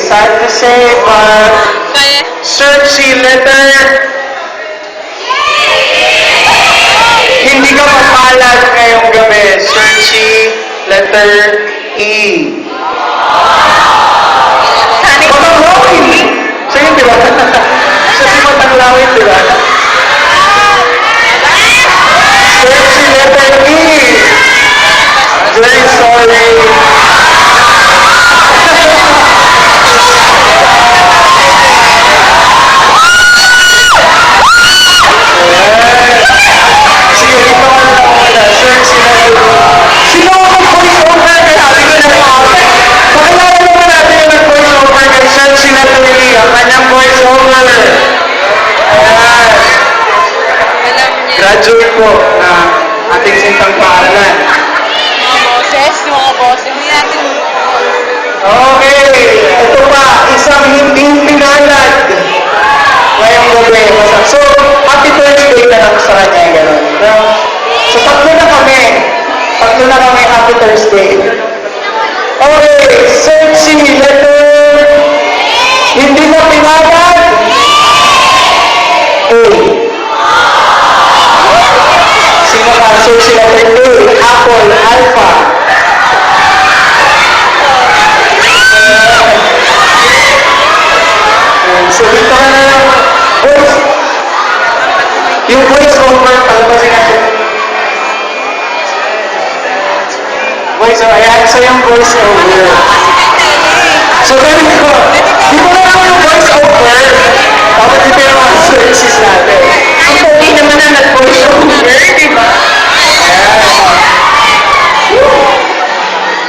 sad to say, but search si letter. Hindi ka mapalad ngayong gabi. Search si letter E. Matanglawin! Sa'yo, di ba? Siya si Matanglawin, di ba? Search si letter E. Very sorry. Sige, ito ka na muna. Search si letter E. Sino ang mag-voice over? Kaya sabi ko na rin. Pakilala naman natin yung nag-voice over kay Search si letter E. Ang kanyang voice over. Ayan. Graduate po na ating sintang paaralan. Mga boses, hindi natin... Okay, ito pa, isang hindi pinalad ngayong gabi. So, happy Thursday na lang sa kanya, gano'n. So, tatlo na kami. Happy Thursday. Okay, search si letter hindi na pinalad. A. Sino ka? Search si letter A. Apple, Alpha. So, dito ka na lang. Yung voice over, palabasin natin. Voice over, ayan. So, yung voice over. So, ganun ko. Di ko na lang yung voice over. Tapos dito yung mga services natin. Ang pogi naman na nag-voice over, di ba? Ayan.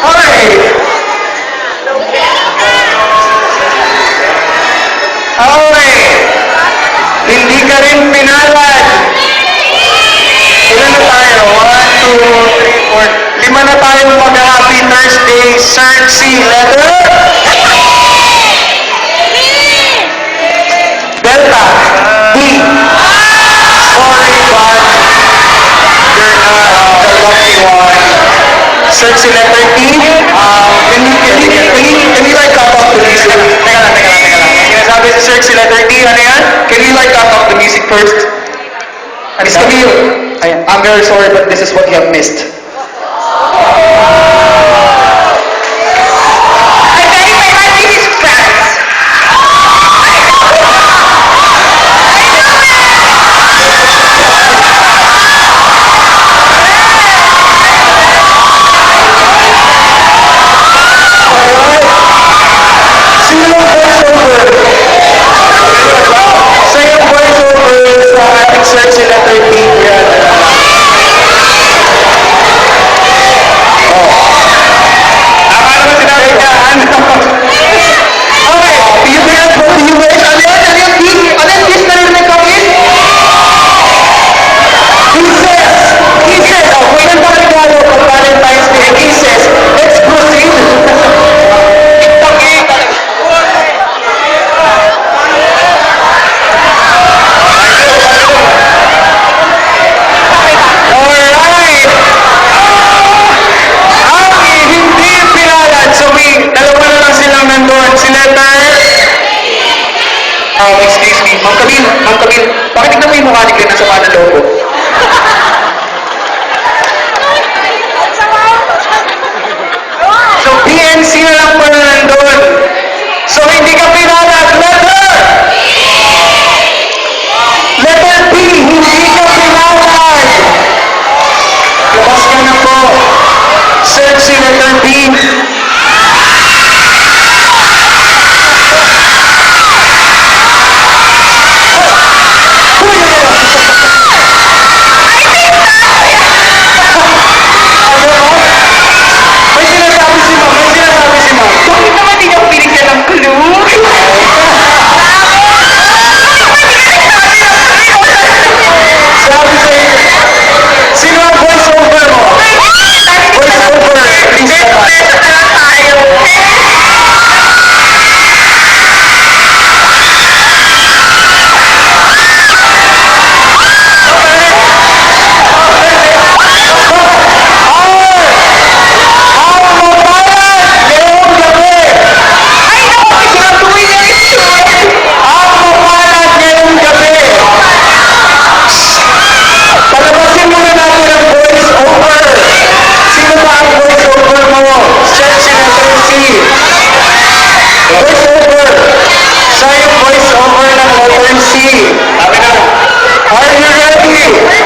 Okay. Okay. Hindi ka rin pinalad. Ilan na tayo? 1, 2, 3, 4. 5 na tayo mag-happy Thursday. Search si letter Delta. D. Sorry, but you're not the lucky one. Search si letter T. Can you like cut off the music? Teka lang. Sinasabi si search si letter T, ano yan? Can you like cut off the music first? Miss Camille, I'm very sorry, but this is what you have missed. I'm very my this is France. Sino yung voice over? Sino yung voice over sa ating search si letter T? Yan. Akala mo sinabi niya, ano? Okay, do you wish? Ano yan? Ano yung kiss? Ano yung kiss na rin nagkawin? Kisses! Oh, kung ilan ba regalo pag Valentine's Day? Kisses! Let's proceed! Alright! Ang hindi pinalad. So, dalawa na lang silang nandun. Si letter... excuse me. Ma'am Camille, pakitignan mo yung mukha ni Glenn sa mga naloko. So, PNC na lang pala nandun. So, hindi ka pinalad. Letter P, hindi ka pinalad. Labas ka na po. Search si letter B. May sinasabi si ma'am. Bakit naman di niyo binigyan ng clue? Sabi sa'yo, sino ang voice over mo? Voice over, please naman. voice over. Siya yung voice over ng letter C. Sabi na, Are you ready?